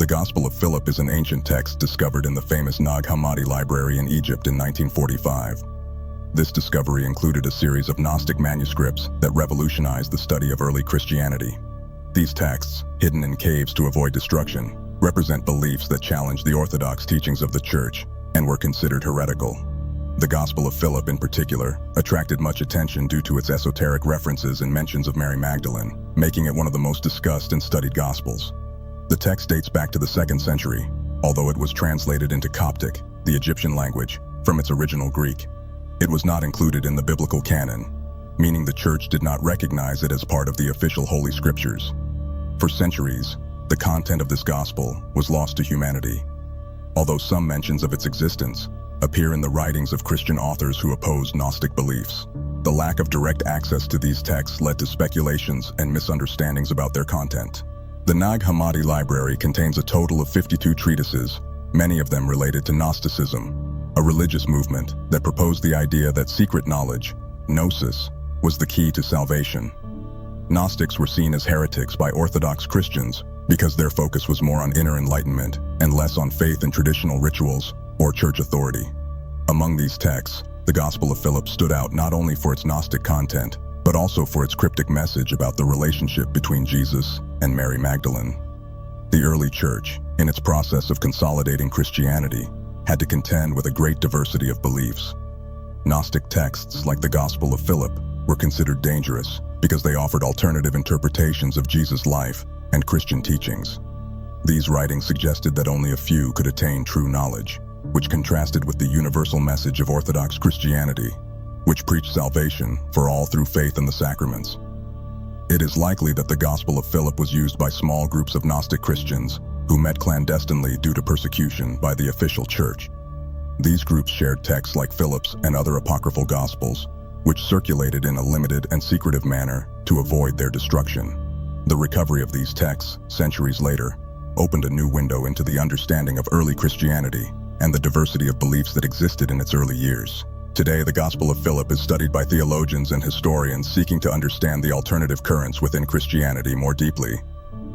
The Gospel of Philip is an ancient text discovered in the famous Nag Hammadi library in Egypt in 1945. This discovery included a series of Gnostic manuscripts that revolutionized the study of early Christianity. These texts, hidden in caves to avoid destruction, represent beliefs that challenged the orthodox teachings of the Church and were considered heretical. The Gospel of Philip, in particular, attracted much attention due to its esoteric references and mentions of Mary Magdalene, making it one of the most discussed and studied Gospels. The text dates back to the 2nd century, although it was translated into Coptic, the Egyptian language, from its original Greek. It was not included in the biblical canon, meaning the Church did not recognize it as part of the official Holy Scriptures. For centuries, the content of this Gospel was lost to humanity, although some mentions of its existence appear in the writings of Christian authors who opposed Gnostic beliefs. The lack of direct access to these texts led to speculations and misunderstandings about their content. The Nag Hammadi library contains a total of 52 treatises, many of them related to Gnosticism, a religious movement that proposed the idea that secret knowledge, gnosis, was the key to salvation. Gnostics were seen as heretics by Orthodox Christians because their focus was more on inner enlightenment and less on faith and traditional rituals or church authority. Among these texts, the Gospel of Philip stood out not only for its Gnostic content, but also for its cryptic message about the relationship between Jesus and Mary Magdalene. The early church, in its process of consolidating Christianity, had to contend with a great diversity of beliefs. Gnostic texts like the Gospel of Philip were considered dangerous because they offered alternative interpretations of Jesus' life and Christian teachings. These writings suggested that only a few could attain true knowledge, which contrasted with the universal message of Orthodox Christianity, which preached salvation for all through faith in the sacraments. It is likely that the Gospel of Philip was used by small groups of Gnostic Christians who met clandestinely due to persecution by the official church. These groups shared texts like Philip's and other apocryphal Gospels, which circulated in a limited and secretive manner to avoid their destruction. The recovery of these texts, centuries later, opened a new window into the understanding of early Christianity and the diversity of beliefs that existed in its early years. Today, the Gospel of Philip is studied by theologians and historians seeking to understand the alternative currents within Christianity more deeply.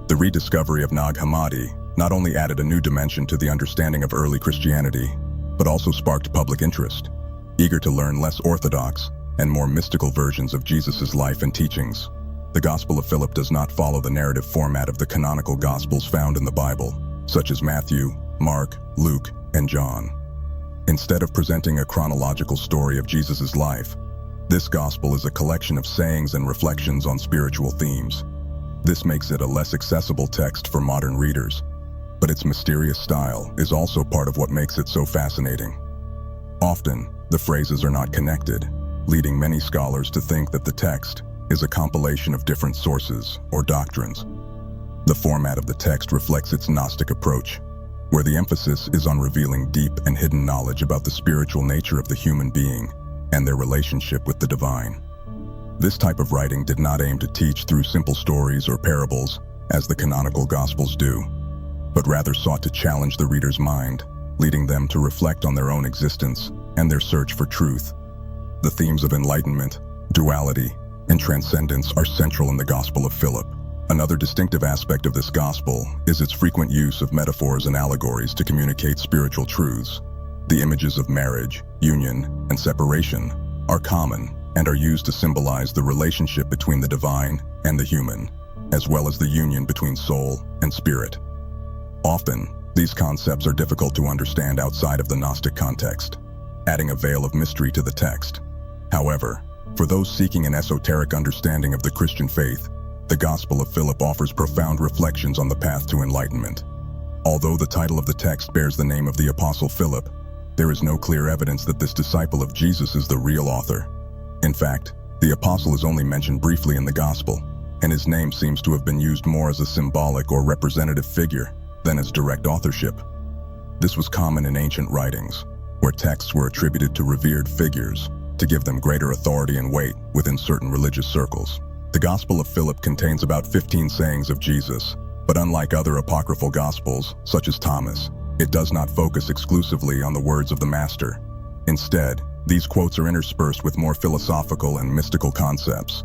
The rediscovery of Nag Hammadi not only added a new dimension to the understanding of early Christianity, but also sparked public interest, eager to learn less orthodox and more mystical versions of Jesus' life and teachings. The Gospel of Philip does not follow the narrative format of the canonical Gospels found in the Bible, such as Matthew, Mark, Luke, and John. Instead of presenting a chronological story of Jesus' life, this Gospel is a collection of sayings and reflections on spiritual themes. This makes it a less accessible text for modern readers, but its mysterious style is also part of what makes it so fascinating. Often, the phrases are not connected, leading many scholars to think that the text is a compilation of different sources or doctrines. The format of the text reflects its Gnostic approach, where the emphasis is on revealing deep and hidden knowledge about the spiritual nature of the human being and their relationship with the divine. This type of writing did not aim to teach through simple stories or parables, as the canonical Gospels do, but rather sought to challenge the reader's mind, leading them to reflect on their own existence and their search for truth. The themes of enlightenment, duality, and transcendence are central in the Gospel of Philip. Another distinctive aspect of this Gospel is its frequent use of metaphors and allegories to communicate spiritual truths. The images of marriage, union, and separation are common and are used to symbolize the relationship between the divine and the human, as well as the union between soul and spirit. Often, these concepts are difficult to understand outside of the Gnostic context, adding a veil of mystery to the text. However, for those seeking an esoteric understanding of the Christian faith, the Gospel of Philip offers profound reflections on the path to enlightenment. Although the title of the text bears the name of the Apostle Philip, there is no clear evidence that this disciple of Jesus is the real author. In fact, the apostle is only mentioned briefly in the Gospel, and his name seems to have been used more as a symbolic or representative figure than as direct authorship. This was common in ancient writings, where texts were attributed to revered figures to give them greater authority and weight within certain religious circles. The Gospel of Philip contains about 15 sayings of Jesus, but unlike other apocryphal Gospels, such as Thomas, it does not focus exclusively on the words of the Master. Instead, these quotes are interspersed with more philosophical and mystical concepts.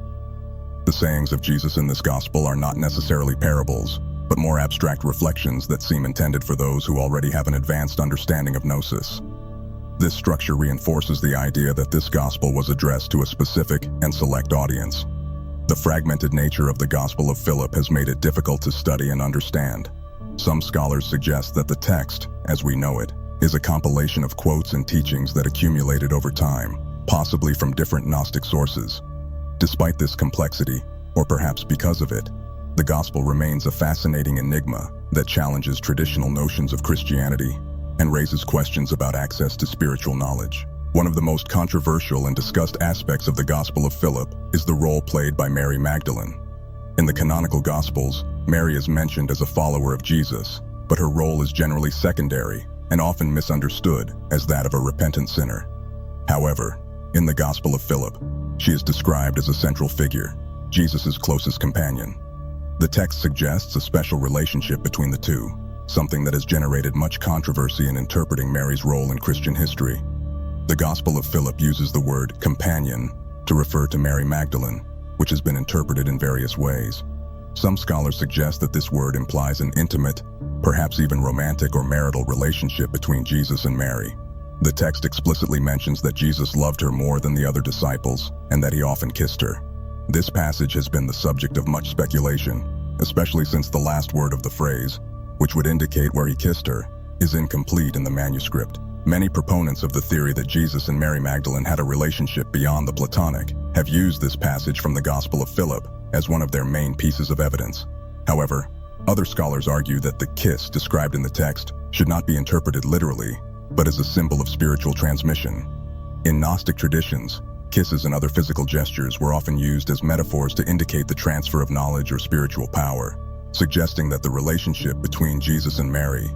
The sayings of Jesus in this Gospel are not necessarily parables, but more abstract reflections that seem intended for those who already have an advanced understanding of gnosis. This structure reinforces the idea that this gospel was addressed to a specific and select audience. The fragmented nature of the Gospel of Philip has made it difficult to study and understand. Some scholars suggest that the text, as we know it, is a compilation of quotes and teachings that accumulated over time, possibly from different Gnostic sources. Despite this complexity, or perhaps because of it, the Gospel remains a fascinating enigma that challenges traditional notions of Christianity and raises questions about access to spiritual knowledge. One of the most controversial and discussed aspects of the Gospel of Philip is the role played by Mary Magdalene. In the canonical Gospels, Mary is mentioned as a follower of Jesus, but her role is generally secondary and often misunderstood as that of a repentant sinner. However, in the Gospel of Philip, she is described as a central figure, Jesus' closest companion. The text suggests a special relationship between the two, something that has generated much controversy in interpreting Mary's role in Christian history. The Gospel of Philip uses the word companion to refer to Mary Magdalene, which has been interpreted in various ways. Some scholars suggest that this word implies an intimate, perhaps even romantic or marital relationship between Jesus and Mary. The text explicitly mentions that Jesus loved her more than the other disciples and that he often kissed her. This passage has been the subject of much speculation, especially since the last word of the phrase, which would indicate where he kissed her, is incomplete in the manuscript. Many proponents of the theory that Jesus and Mary Magdalene had a relationship beyond the Platonic have used this passage from the Gospel of Philip as one of their main pieces of evidence. However, other scholars argue that the kiss described in the text should not be interpreted literally, but as a symbol of spiritual transmission. In Gnostic traditions, kisses and other physical gestures were often used as metaphors to indicate the transfer of knowledge or spiritual power, suggesting that the relationship between Jesus and Mary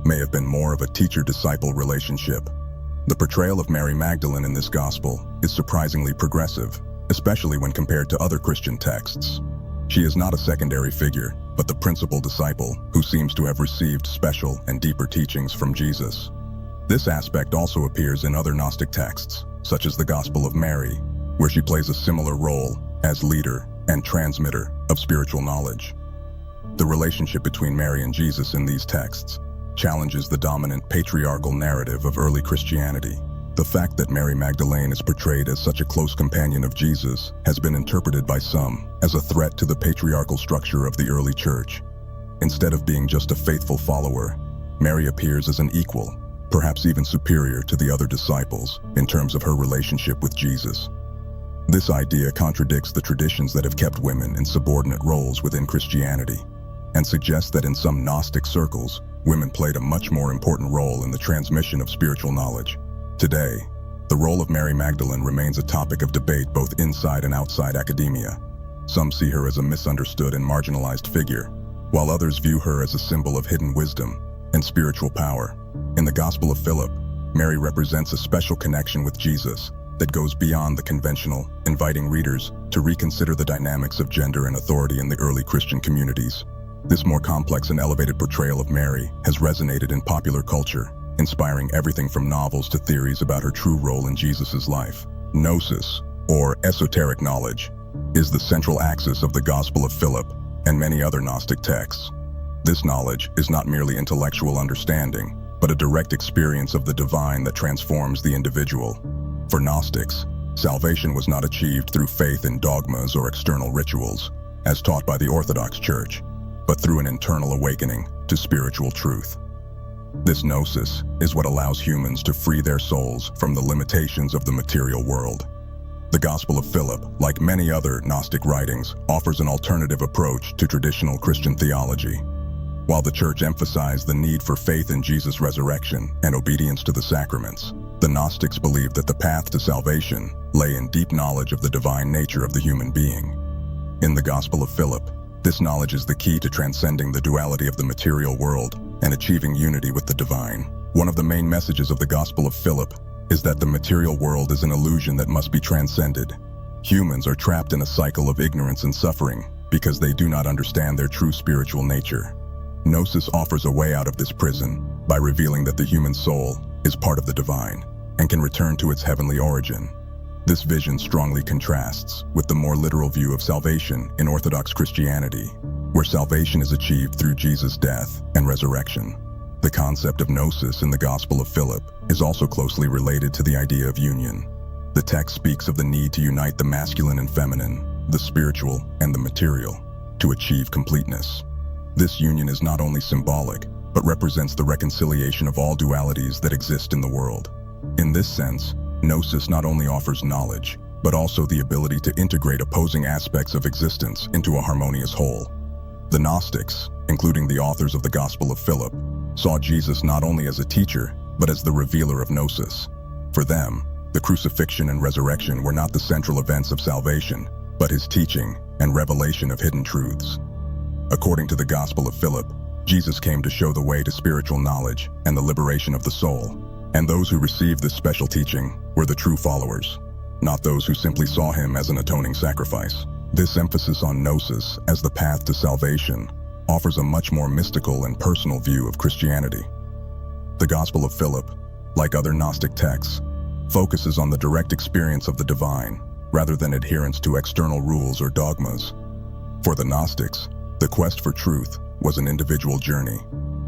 may have been more of a teacher-disciple relationship. The portrayal of Mary Magdalene in this gospel is surprisingly progressive, especially when compared to other Christian texts. She is not a secondary figure, but the principal disciple who seems to have received special and deeper teachings from Jesus. This aspect also appears in other Gnostic texts, such as the Gospel of Mary, where she plays a similar role as leader and transmitter of spiritual knowledge. The relationship between Mary and Jesus in these texts challenges the dominant patriarchal narrative of early Christianity. The fact that Mary Magdalene is portrayed as such a close companion of Jesus has been interpreted by some as a threat to the patriarchal structure of the early church. Instead of being just a faithful follower, Mary appears as an equal, perhaps even superior to the other disciples in terms of her relationship with Jesus. This idea contradicts the traditions that have kept women in subordinate roles within Christianity, and suggests that in some Gnostic circles, women played a much more important role in the transmission of spiritual knowledge. Today, the role of Mary Magdalene remains a topic of debate both inside and outside academia. Some see her as a misunderstood and marginalized figure, while others view her as a symbol of hidden wisdom and spiritual power. In the Gospel of Philip, Mary represents a special connection with Jesus that goes beyond the conventional, inviting readers to reconsider the dynamics of gender and authority in the early Christian communities. This more complex and elevated portrayal of Mary has resonated in popular culture, inspiring everything from novels to theories about her true role in Jesus' life. Gnosis, or esoteric knowledge, is the central axis of the Gospel of Philip and many other Gnostic texts. This knowledge is not merely intellectual understanding, but a direct experience of the divine that transforms the individual. For Gnostics, salvation was not achieved through faith in dogmas or external rituals, as taught by the Orthodox Church, but through an internal awakening to spiritual truth. This gnosis is what allows humans to free their souls from the limitations of the material world. The Gospel of Philip, like many other Gnostic writings, offers an alternative approach to traditional Christian theology. While the Church emphasized the need for faith in Jesus' resurrection and obedience to the sacraments, the Gnostics believed that the path to salvation lay in deep knowledge of the divine nature of the human being. In the Gospel of Philip, this knowledge is the key to transcending the duality of the material world and achieving unity with the divine. One of the main messages of the Gospel of Philip is that the material world is an illusion that must be transcended. Humans are trapped in a cycle of ignorance and suffering because they do not understand their true spiritual nature. Gnosis offers a way out of this prison by revealing that the human soul is part of the divine and can return to its heavenly origin. This vision strongly contrasts with the more literal view of salvation in Orthodox Christianity, where salvation is achieved through Jesus' death and resurrection. The concept of gnosis in the Gospel of Philip is also closely related to the idea of union. The text speaks of the need to unite the masculine and feminine, the spiritual and the material, to achieve completeness. This union is not only symbolic, but represents the reconciliation of all dualities that exist in the world. In this sense, gnosis not only offers knowledge, but also the ability to integrate opposing aspects of existence into a harmonious whole. The Gnostics, including the authors of the Gospel of Philip, saw Jesus not only as a teacher, but as the revealer of gnosis. For them, the crucifixion and resurrection were not the central events of salvation, but his teaching and revelation of hidden truths. According to the Gospel of Philip, Jesus came to show the way to spiritual knowledge and the liberation of the soul, and those who received this special teaching were the true followers, not those who simply saw him as an atoning sacrifice. This emphasis on gnosis as the path to salvation offers a much more mystical and personal view of Christianity. The Gospel of Philip, like other Gnostic texts, focuses on the direct experience of the divine, rather than adherence to external rules or dogmas. For the Gnostics, the quest for truth was an individual journey,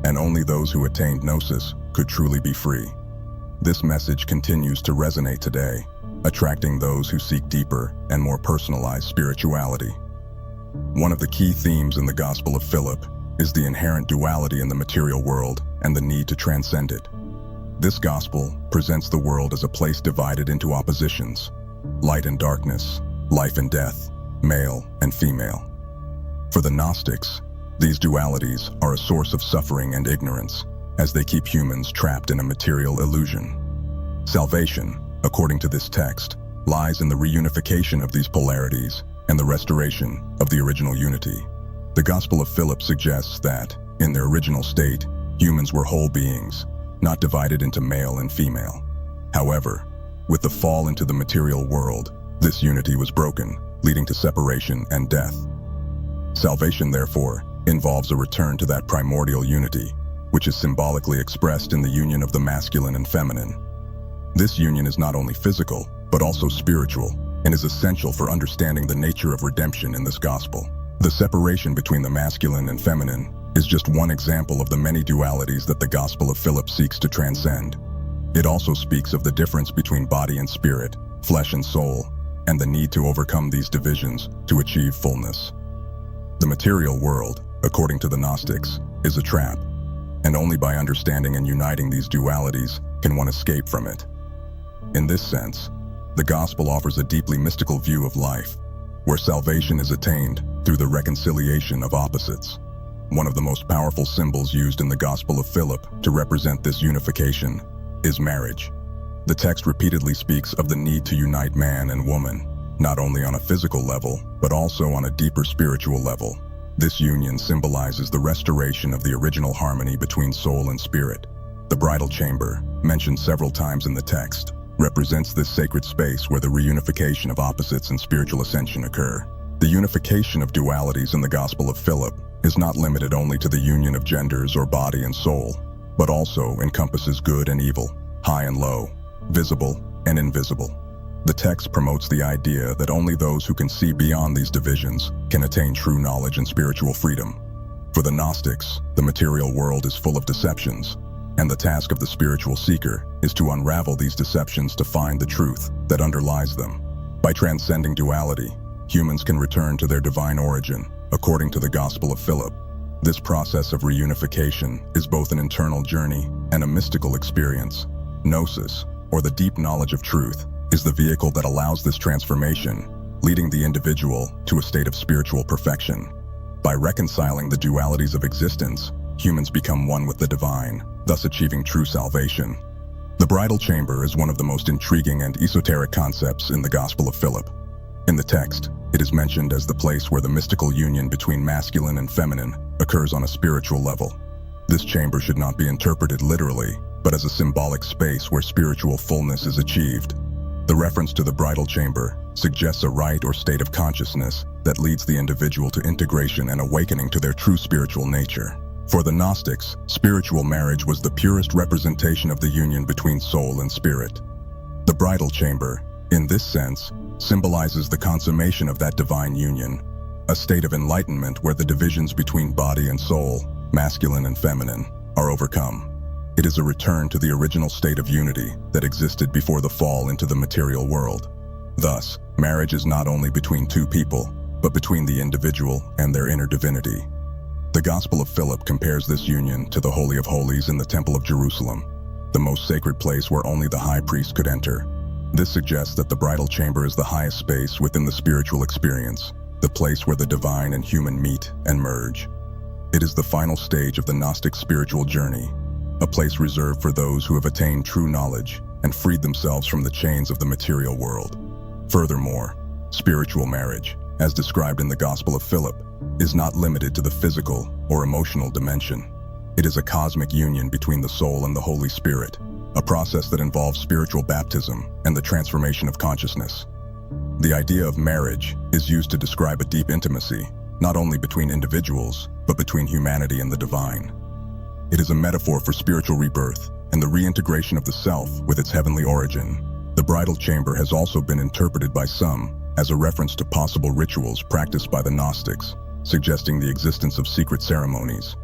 and only those who attained gnosis could truly be free. This message continues to resonate today, attracting those who seek deeper and more personalized spirituality. One of the key themes in the Gospel of Philip is the inherent duality in the material world and the need to transcend it. This gospel presents the world as a place divided into oppositions: light and darkness, life and death, male and female. For the Gnostics, these dualities are a source of suffering and ignorance, as they keep humans trapped in a material illusion. Salvation, according to this text, lies in the reunification of these polarities and the restoration of the original unity. The Gospel of Philip suggests that, in their original state, humans were whole beings, not divided into male and female. However, with the fall into the material world, this unity was broken, leading to separation and death. Salvation, therefore, involves a return to that primordial unity, which is symbolically expressed in the union of the masculine and feminine. This union is not only physical, but also spiritual, and is essential for understanding the nature of redemption in this gospel. The separation between the masculine and feminine is just one example of the many dualities that the Gospel of Philip seeks to transcend. It also speaks of the difference between body and spirit, flesh and soul, and the need to overcome these divisions to achieve fullness. The material world, according to the Gnostics, is a trap, and only by understanding and uniting these dualities can one escape from it. In this sense, the Gospel offers a deeply mystical view of life, where salvation is attained through the reconciliation of opposites. One of the most powerful symbols used in the Gospel of Philip to represent this unification is marriage. The text repeatedly speaks of the need to unite man and woman, not only on a physical level, but also on a deeper spiritual level. This union symbolizes the restoration of the original harmony between soul and spirit. The bridal chamber, mentioned several times in the text, represents this sacred space where the reunification of opposites and spiritual ascension occur. The unification of dualities in the Gospel of Philip is not limited only to the union of genders or body and soul, but also encompasses good and evil, high and low, visible and invisible. The text promotes the idea that only those who can see beyond these divisions can attain true knowledge and spiritual freedom. For the Gnostics, the material world is full of deceptions, and the task of the spiritual seeker is to unravel these deceptions to find the truth that underlies them. By transcending duality, humans can return to their divine origin, according to the Gospel of Philip. This process of reunification is both an internal journey and a mystical experience. Gnosis, or the deep knowledge of truth, is the vehicle that allows this transformation, leading the individual to a state of spiritual perfection. By reconciling the dualities of existence, humans become one with the divine, thus achieving true salvation. The bridal chamber is one of the most intriguing and esoteric concepts in the Gospel of Philip. In the text, it is mentioned as the place where the mystical union between masculine and feminine occurs on a spiritual level. This chamber should not be interpreted literally, but as a symbolic space where spiritual fullness is achieved. The reference to the bridal chamber suggests a rite or state of consciousness that leads the individual to integration and awakening to their true spiritual nature. For the Gnostics, spiritual marriage was the purest representation of the union between soul and spirit. The bridal chamber, in this sense, symbolizes the consummation of that divine union, a state of enlightenment where the divisions between body and soul, masculine and feminine, are overcome. It is a return to the original state of unity that existed before the fall into the material world. Thus, marriage is not only between two people, but between the individual and their inner divinity. The Gospel of Philip compares this union to the Holy of Holies in the Temple of Jerusalem, the most sacred place where only the high priest could enter. This suggests that the bridal chamber is the highest space within the spiritual experience, the place where the divine and human meet and merge. It is the final stage of the Gnostic spiritual journey, a place reserved for those who have attained true knowledge and freed themselves from the chains of the material world. Furthermore, spiritual marriage, as described in the Gospel of Philip, is not limited to the physical or emotional dimension. It is a cosmic union between the soul and the Holy Spirit, a process that involves spiritual baptism and the transformation of consciousness. The idea of marriage is used to describe a deep intimacy, not only between individuals, but between humanity and the divine. It is a metaphor for spiritual rebirth and the reintegration of the self with its heavenly origin. The bridal chamber has also been interpreted by some as a reference to possible rituals practiced by the Gnostics, suggesting the existence of secret ceremonies.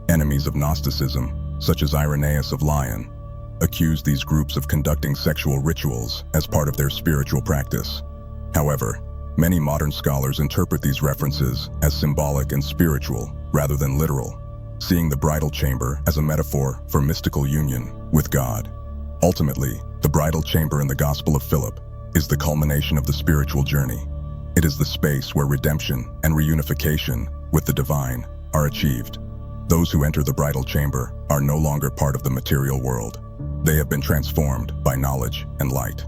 Enemies of Gnosticism, such as Irenaeus of Lyon, accused these groups of conducting sexual rituals as part of their spiritual practice. However, many modern scholars interpret these references as symbolic and spiritual rather than literal, seeing the bridal chamber as a metaphor for mystical union with God. Ultimately, the bridal chamber in the Gospel of Philip is the culmination of the spiritual journey. It is the space where redemption and reunification with the divine are achieved. Those who enter the bridal chamber are no longer part of the material world. They have been transformed by knowledge and light.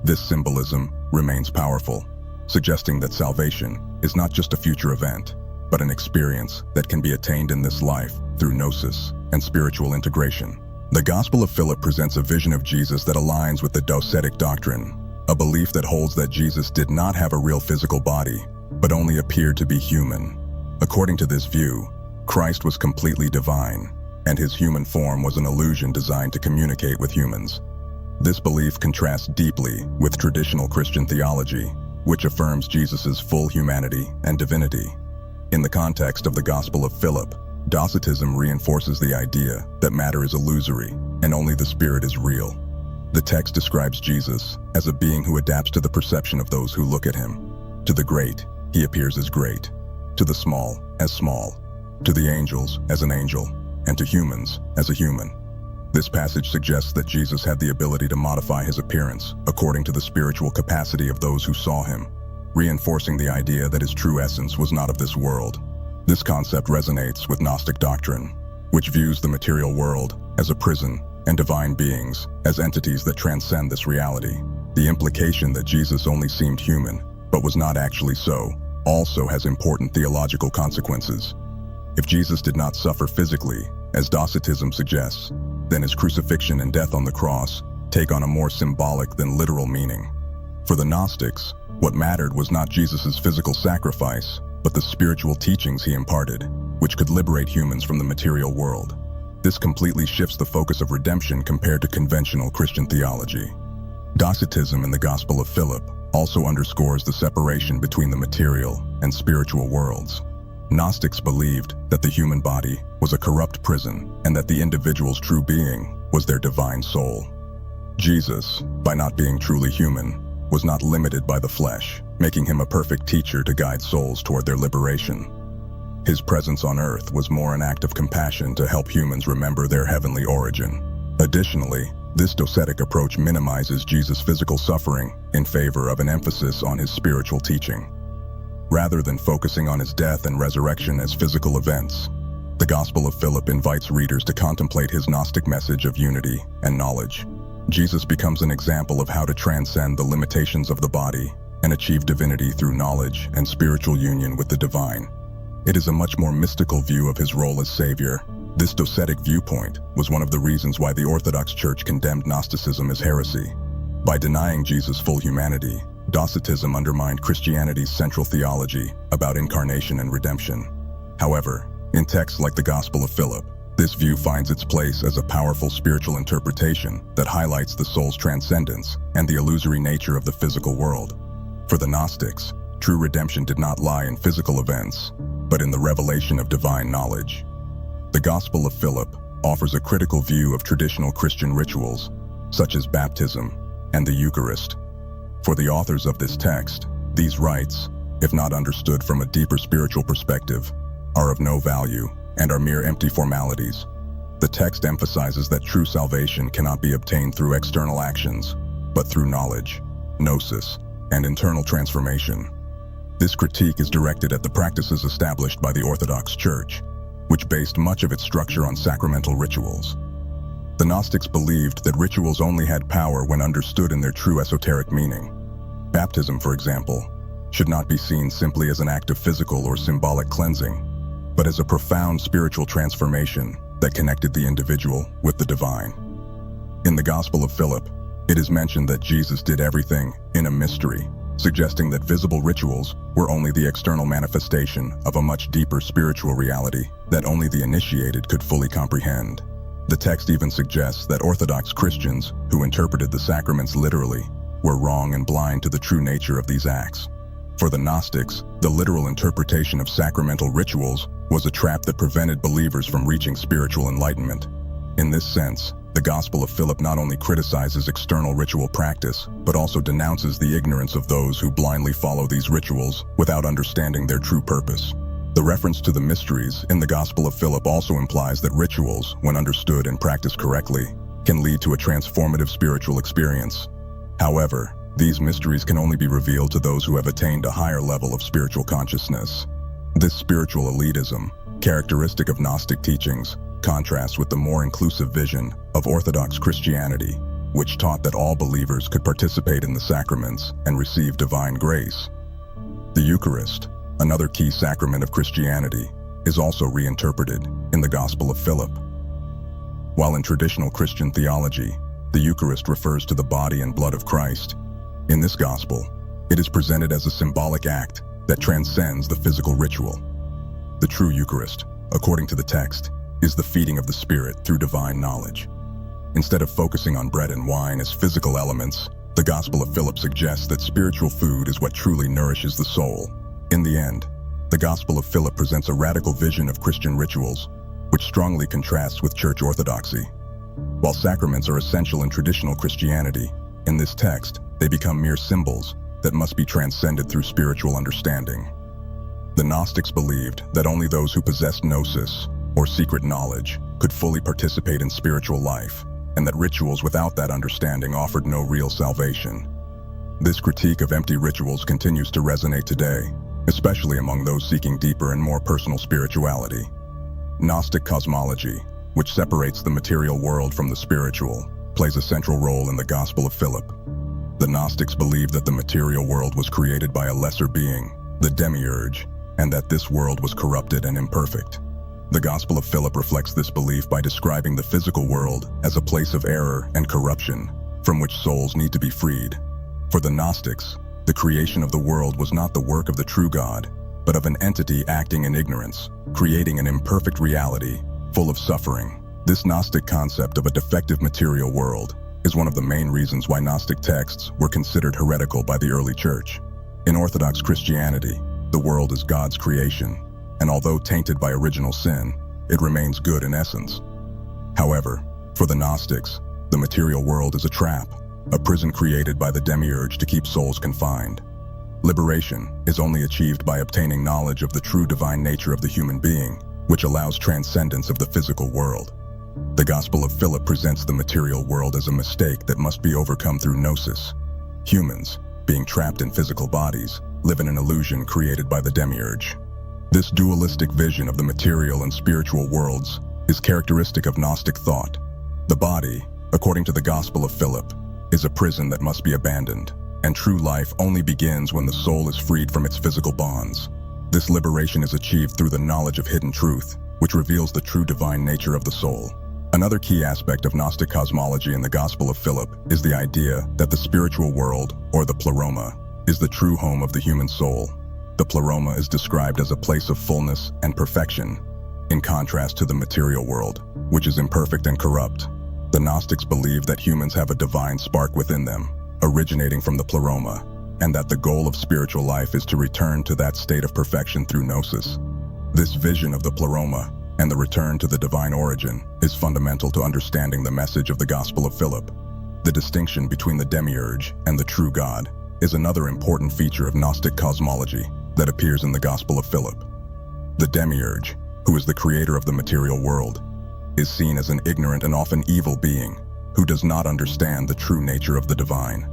This symbolism remains powerful, suggesting that salvation is not just a future event, but an experience that can be attained in this life through gnosis and spiritual integration. The Gospel of Philip presents a vision of Jesus that aligns with the Docetic doctrine, a belief that holds that Jesus did not have a real physical body, but only appeared to be human. According to this view, Christ was completely divine, and his human form was an illusion designed to communicate with humans. This belief contrasts deeply with traditional Christian theology, which affirms Jesus' full humanity and divinity. In the context of the Gospel of Philip, Docetism reinforces the idea that matter is illusory and only the spirit is real. The text describes Jesus as a being who adapts to the perception of those who look at him. To the great, he appears as great. To the small, as small. To the angels, as an angel. And to humans, as a human. This passage suggests that Jesus had the ability to modify his appearance according to the spiritual capacity of those who saw him, reinforcing the idea that his true essence was not of this world. This concept resonates with Gnostic doctrine, which views the material world as a prison and divine beings as entities that transcend this reality. The implication that Jesus only seemed human, but was not actually so, also has important theological consequences. If Jesus did not suffer physically, as Docetism suggests, then his crucifixion and death on the cross take on a more symbolic than literal meaning. For the Gnostics, what mattered was not Jesus' physical sacrifice, but the spiritual teachings he imparted, which could liberate humans from the material world. This completely shifts the focus of redemption compared to conventional Christian theology. Docetism in the Gospel of Philip also underscores the separation between the material and spiritual worlds. Gnostics believed that the human body was a corrupt prison and that the individual's true being was their divine soul. Jesus, by not being truly human, was not limited by the flesh, making him a perfect teacher to guide souls toward their liberation. His presence on earth was more an act of compassion to help humans remember their heavenly origin. Additionally, this Docetic approach minimizes Jesus' physical suffering in favor of an emphasis on his spiritual teaching. Rather than focusing on his death and resurrection as physical events, the Gospel of Philip invites readers to contemplate his Gnostic message of unity and knowledge. Jesus becomes an example of how to transcend the limitations of the body and achieve divinity through knowledge and spiritual union with the divine. It is a much more mystical view of his role as Savior. This Docetic viewpoint was one of the reasons why the Orthodox Church condemned Gnosticism as heresy. By denying Jesus' full humanity, Docetism undermined Christianity's central theology about incarnation and redemption. However, in texts like the Gospel of Philip, this view finds its place as a powerful spiritual interpretation that highlights the soul's transcendence and the illusory nature of the physical world. For the Gnostics, true redemption did not lie in physical events, but in the revelation of divine knowledge. The Gospel of Philip offers a critical view of traditional Christian rituals, such as baptism and the Eucharist. For the authors of this text, these rites, if not understood from a deeper spiritual perspective, are of no value and are mere empty formalities. The text emphasizes that true salvation cannot be obtained through external actions, but through knowledge, gnosis, and internal transformation. This critique is directed at the practices established by the Orthodox Church, which based much of its structure on sacramental rituals. The Gnostics believed that rituals only had power when understood in their true esoteric meaning. Baptism, for example, should not be seen simply as an act of physical or symbolic cleansing, but as a profound spiritual transformation that connected the individual with the divine. In the Gospel of Philip, it is mentioned that Jesus did everything in a mystery, suggesting that visible rituals were only the external manifestation of a much deeper spiritual reality that only the initiated could fully comprehend. The text even suggests that Orthodox Christians who interpreted the sacraments literally were wrong and blind to the true nature of these acts. For the Gnostics, the literal interpretation of sacramental rituals was a trap that prevented believers from reaching spiritual enlightenment. In this sense, the Gospel of Philip not only criticizes external ritual practice, but also denounces the ignorance of those who blindly follow these rituals without understanding their true purpose. The reference to the mysteries in the Gospel of Philip also implies that rituals, when understood and practiced correctly, can lead to a transformative spiritual experience. However, these mysteries can only be revealed to those who have attained a higher level of spiritual consciousness. This spiritual elitism, characteristic of Gnostic teachings, contrasts with the more inclusive vision of Orthodox Christianity, which taught that all believers could participate in the sacraments and receive divine grace. The Eucharist, another key sacrament of Christianity, is also reinterpreted in the Gospel of Philip. While in traditional Christian theology, the Eucharist refers to the body and blood of Christ, in this Gospel, it is presented as a symbolic act that transcends the physical ritual. The true Eucharist, according to the text, is the feeding of the Spirit through divine knowledge. Instead of focusing on bread and wine as physical elements, the Gospel of Philip suggests that spiritual food is what truly nourishes the soul. In the end, the Gospel of Philip presents a radical vision of Christian rituals, which strongly contrasts with church orthodoxy. While sacraments are essential in traditional Christianity, in this text, they become mere symbols that must be transcended through spiritual understanding. The Gnostics believed that only those who possessed gnosis, or secret knowledge, could fully participate in spiritual life, and that rituals without that understanding offered no real salvation. This critique of empty rituals continues to resonate today, especially among those seeking deeper and more personal spirituality. Gnostic cosmology, which separates the material world from the spiritual, plays a central role in the Gospel of Philip. The Gnostics believed that the material world was created by a lesser being, the demiurge, and that this world was corrupted and imperfect. The Gospel of Philip reflects this belief by describing the physical world as a place of error and corruption, from which souls need to be freed. For the Gnostics, the creation of the world was not the work of the true God, but of an entity acting in ignorance, creating an imperfect reality, full of suffering. This Gnostic concept of a defective material world is one of the main reasons why Gnostic texts were considered heretical by the early church. In Orthodox Christianity, the world is God's creation, and although tainted by original sin, it remains good in essence. However, for the Gnostics, the material world is a trap, a prison created by the demiurge to keep souls confined. Liberation is only achieved by obtaining knowledge of the true divine nature of the human being, which allows transcendence of the physical world. The Gospel of Philip presents the material world as a mistake that must be overcome through gnosis. Humans, being trapped in physical bodies, live in an illusion created by the demiurge. This dualistic vision of the material and spiritual worlds is characteristic of Gnostic thought. The body, according to the Gospel of Philip, is a prison that must be abandoned, and true life only begins when the soul is freed from its physical bonds. This liberation is achieved through the knowledge of hidden truth, which reveals the true divine nature of the soul. Another key aspect of Gnostic cosmology in the Gospel of Philip is the idea that the spiritual world, or the pleroma, is the true home of the human soul. The pleroma is described as a place of fullness and perfection, in contrast to the material world, which is imperfect and corrupt. The Gnostics believe that humans have a divine spark within them, originating from the pleroma, and that the goal of spiritual life is to return to that state of perfection through gnosis. This vision of the pleroma and the return to the divine origin is fundamental to understanding the message of the Gospel of Philip. The distinction between the demiurge and the true God is another important feature of Gnostic cosmology that appears in the Gospel of Philip. The demiurge, who is the creator of the material world, is seen as an ignorant and often evil being who does not understand the true nature of the divine.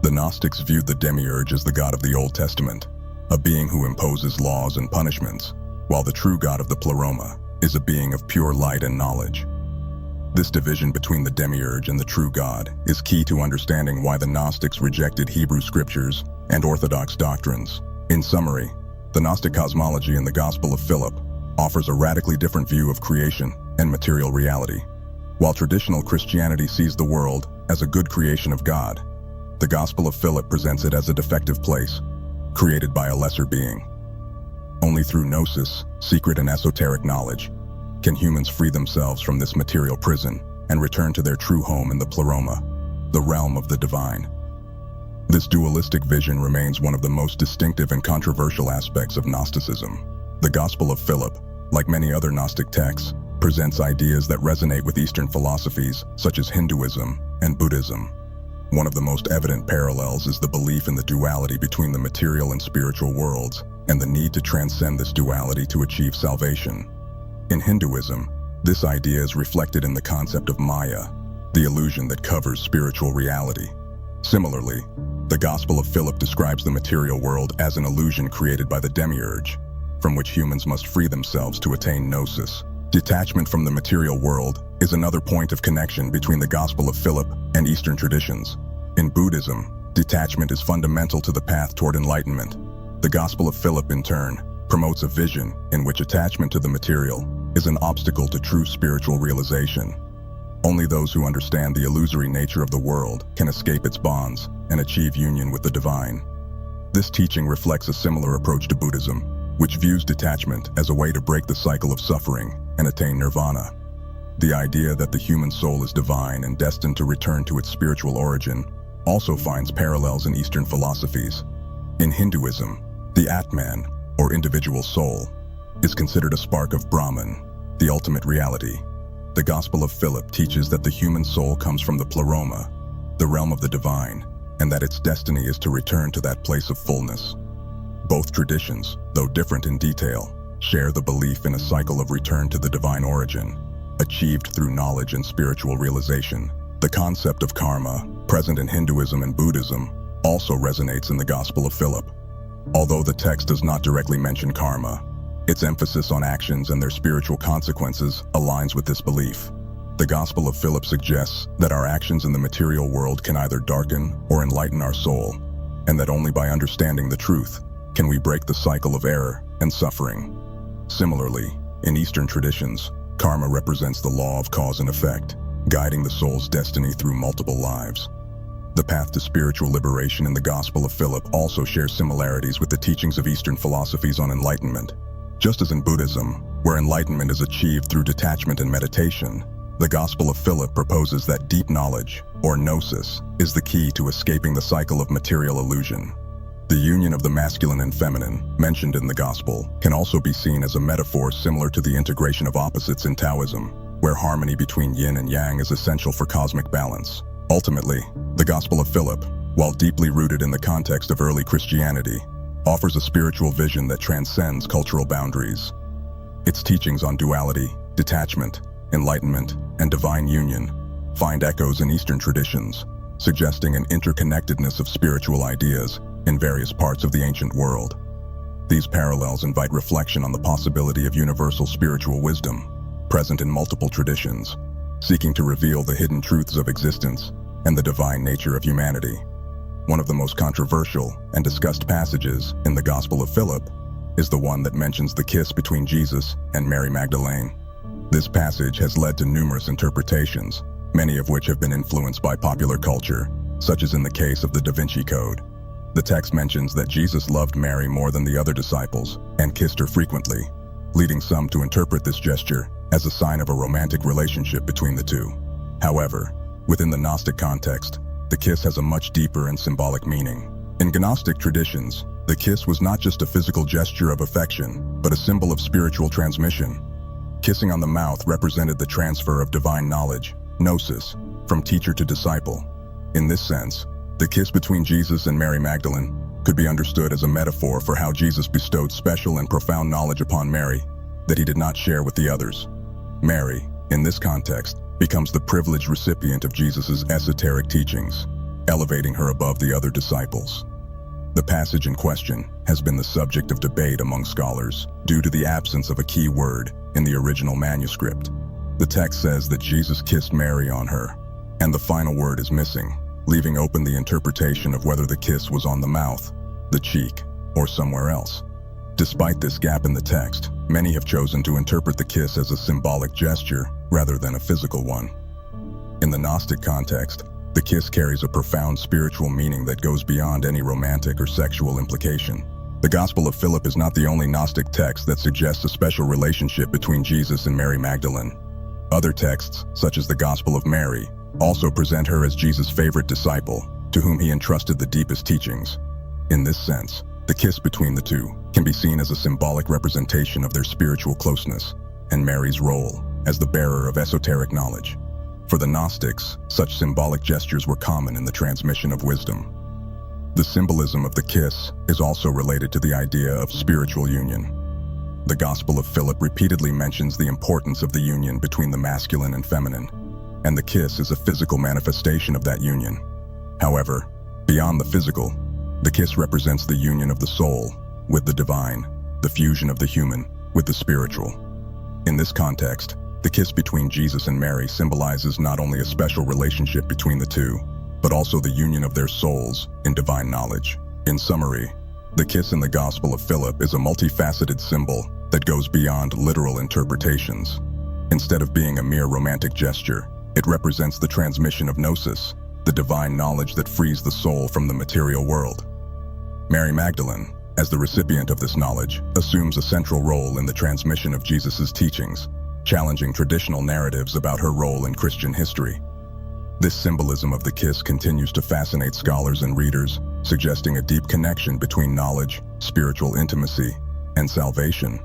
The Gnostics viewed the demiurge as the God of the Old Testament, a being who imposes laws and punishments, while the true God of the pleroma is a being of pure light and knowledge. This division between the demiurge and the true God is key to understanding why the Gnostics rejected Hebrew scriptures and Orthodox doctrines. In summary, the Gnostic cosmology in the Gospel of Philip offers a radically different view of creation and material reality. While traditional Christianity sees the world as a good creation of God, the Gospel of Philip presents it as a defective place, created by a lesser being. Only through gnosis, secret and esoteric knowledge, can humans free themselves from this material prison and return to their true home in the pleroma, the realm of the divine. This dualistic vision remains one of the most distinctive and controversial aspects of Gnosticism. The Gospel of Philip, like many other Gnostic texts, presents ideas that resonate with Eastern philosophies such as Hinduism and Buddhism. One of the most evident parallels is the belief in the duality between the material and spiritual worlds, and the need to transcend this duality to achieve salvation. In Hinduism, this idea is reflected in the concept of Maya, the illusion that covers spiritual reality. Similarly, the Gospel of Philip describes the material world as an illusion created by the demiurge, from which humans must free themselves to attain gnosis. Detachment from the material world is another point of connection between the Gospel of Philip and Eastern traditions. In Buddhism, detachment is fundamental to the path toward enlightenment. The Gospel of Philip, in turn, promotes a vision in which attachment to the material is an obstacle to true spiritual realization. Only those who understand the illusory nature of the world can escape its bonds and achieve union with the divine. This teaching reflects a similar approach to Buddhism, which views detachment as a way to break the cycle of suffering and attain nirvana. The idea that the human soul is divine and destined to return to its spiritual origin also finds parallels in Eastern philosophies. In Hinduism, the Atman, or individual soul, is considered a spark of Brahman, the ultimate reality. The Gospel of Philip teaches that the human soul comes from the pleroma, the realm of the divine, and that its destiny is to return to that place of fullness. Both traditions, though different in detail, share the belief in a cycle of return to the divine origin, achieved through knowledge and spiritual realization. The concept of karma, present in Hinduism and Buddhism, also resonates in the Gospel of Philip. Although the text does not directly mention karma, its emphasis on actions and their spiritual consequences aligns with this belief. The Gospel of Philip suggests that our actions in the material world can either darken or enlighten our soul, and that only by understanding the truth can we break the cycle of error and suffering. Similarly, in Eastern traditions, karma represents the law of cause and effect, guiding the soul's destiny through multiple lives. The path to spiritual liberation in the Gospel of Philip also shares similarities with the teachings of Eastern philosophies on enlightenment. Just as in Buddhism, where enlightenment is achieved through detachment and meditation, the Gospel of Philip proposes that deep knowledge, or gnosis, is the key to escaping the cycle of material illusion. The union of the masculine and feminine, mentioned in the Gospel, can also be seen as a metaphor similar to the integration of opposites in Taoism, where harmony between yin and yang is essential for cosmic balance. Ultimately, the Gospel of Philip, while deeply rooted in the context of early Christianity, offers a spiritual vision that transcends cultural boundaries. Its teachings on duality, detachment, enlightenment, and divine union find echoes in Eastern traditions, suggesting an interconnectedness of spiritual ideas in various parts of the ancient world. These parallels invite reflection on the possibility of universal spiritual wisdom, present in multiple traditions, seeking to reveal the hidden truths of existence and the divine nature of humanity. One of the most controversial and discussed passages in the Gospel of Philip is the one that mentions the kiss between Jesus and Mary Magdalene. This passage has led to numerous interpretations, many of which have been influenced by popular culture, such as in the case of the Da Vinci Code. The text mentions that Jesus loved Mary more than the other disciples and kissed her frequently, leading some to interpret this gesture as a sign of a romantic relationship between the two. However, within the Gnostic context, the kiss has a much deeper and symbolic meaning. In Gnostic traditions, the kiss was not just a physical gesture of affection, but a symbol of spiritual transmission. Kissing on the mouth represented the transfer of divine knowledge, gnosis, from teacher to disciple. In this sense, the kiss between Jesus and Mary Magdalene could be understood as a metaphor for how Jesus bestowed special and profound knowledge upon Mary that he did not share with the others. Mary, in this context, becomes the privileged recipient of Jesus' esoteric teachings, elevating her above the other disciples. The passage in question has been the subject of debate among scholars due to the absence of a key word in the original manuscript. The text says that Jesus kissed Mary on her, and the final word is missing, leaving open the interpretation of whether the kiss was on the mouth, the cheek, or somewhere else. Despite this gap in the text, many have chosen to interpret the kiss as a symbolic gesture rather than a physical one. In the Gnostic context, the kiss carries a profound spiritual meaning that goes beyond any romantic or sexual implication. The Gospel of Philip is not the only Gnostic text that suggests a special relationship between Jesus and Mary Magdalene. Other texts, such as the Gospel of Mary, also present her as Jesus' favorite disciple, to whom he entrusted the deepest teachings. In this sense, the kiss between the two can be seen as a symbolic representation of their spiritual closeness, and Mary's role as the bearer of esoteric knowledge. For the Gnostics, such symbolic gestures were common in the transmission of wisdom. The symbolism of the kiss is also related to the idea of spiritual union. The Gospel of Philip repeatedly mentions the importance of the union between the masculine and feminine, and the kiss is a physical manifestation of that union. However, beyond the physical, the kiss represents the union of the soul with the divine, the fusion of the human with the spiritual. In this context, the kiss between Jesus and Mary symbolizes not only a special relationship between the two, but also the union of their souls in divine knowledge. In summary, the kiss in the Gospel of Philip is a multifaceted symbol that goes beyond literal interpretations. Instead of being a mere romantic gesture, it represents the transmission of gnosis, the divine knowledge that frees the soul from the material world. Mary Magdalene, as the recipient of this knowledge, assumes a central role in the transmission of Jesus' teachings, challenging traditional narratives about her role in Christian history. This symbolism of the kiss continues to fascinate scholars and readers, suggesting a deep connection between knowledge, spiritual intimacy, and salvation.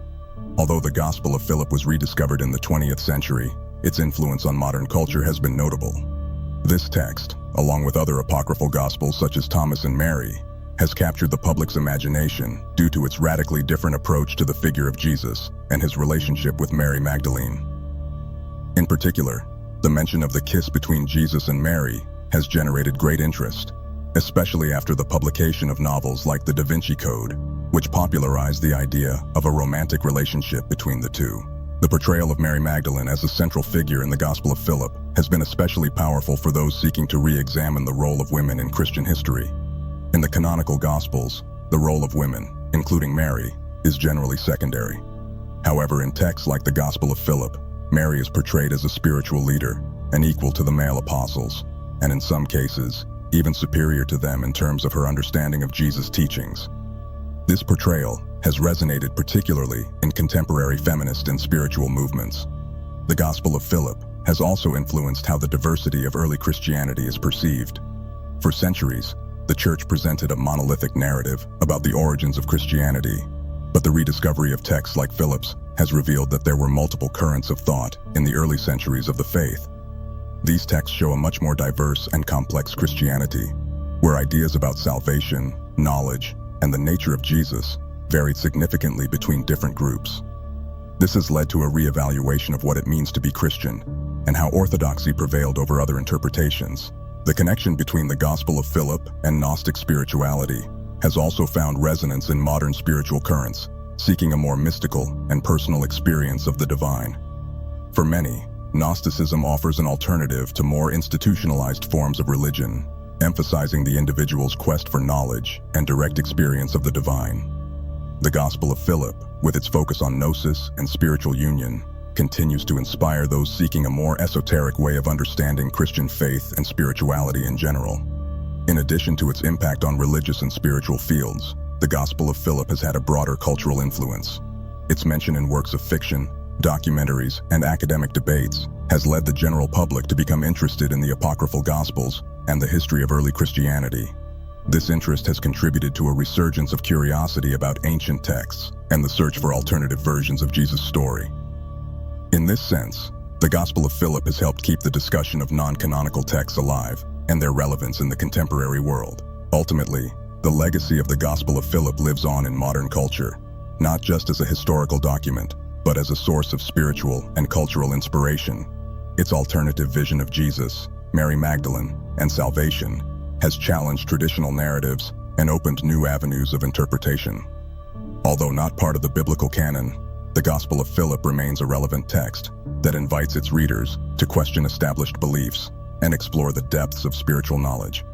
Although the Gospel of Philip was rediscovered in the 20th century, its influence on modern culture has been notable. This text, along with other apocryphal Gospels such as Thomas and Mary, has captured the public's imagination due to its radically different approach to the figure of Jesus and his relationship with Mary Magdalene. In particular, the mention of the kiss between Jesus and Mary has generated great interest, especially after the publication of novels like The Da Vinci Code, which popularized the idea of a romantic relationship between the two. The portrayal of Mary Magdalene as a central figure in the Gospel of Philip has been especially powerful for those seeking to re-examine the role of women in Christian history. In the canonical Gospels, the role of women, including Mary, is generally secondary. However, in texts like the Gospel of Philip, Mary is portrayed as a spiritual leader, an equal to the male apostles, and in some cases, even superior to them in terms of her understanding of Jesus' teachings. This portrayal has resonated particularly in contemporary feminist and spiritual movements. The Gospel of Philip has also influenced how the diversity of early Christianity is perceived. For centuries, the Church presented a monolithic narrative about the origins of Christianity, but the rediscovery of texts like Philip's has revealed that there were multiple currents of thought in the early centuries of the faith. These texts show a much more diverse and complex Christianity, where ideas about salvation, knowledge, and the nature of Jesus varied significantly between different groups. This has led to a re-evaluation of what it means to be Christian, and how orthodoxy prevailed over other interpretations. The connection between the Gospel of Philip and Gnostic spirituality has also found resonance in modern spiritual currents, seeking a more mystical and personal experience of the divine. For many, Gnosticism offers an alternative to more institutionalized forms of religion, emphasizing the individual's quest for knowledge and direct experience of the divine. The Gospel of Philip, with its focus on gnosis and spiritual union, continues to inspire those seeking a more esoteric way of understanding Christian faith and spirituality in general. In addition to its impact on religious and spiritual fields, the Gospel of Philip has had a broader cultural influence. Its mention in works of fiction, documentaries, and academic debates has led the general public to become interested in the apocryphal Gospels and the history of early Christianity. This interest has contributed to a resurgence of curiosity about ancient texts and the search for alternative versions of Jesus' story. In this sense, the Gospel of Philip has helped keep the discussion of non-canonical texts alive and their relevance in the contemporary world. Ultimately, the legacy of the Gospel of Philip lives on in modern culture, not just as a historical document, but as a source of spiritual and cultural inspiration. Its alternative vision of Jesus, Mary Magdalene, and salvation has challenged traditional narratives and opened new avenues of interpretation. Although not part of the biblical canon, the Gospel of Philip remains a relevant text that invites its readers to question established beliefs and explore the depths of spiritual knowledge.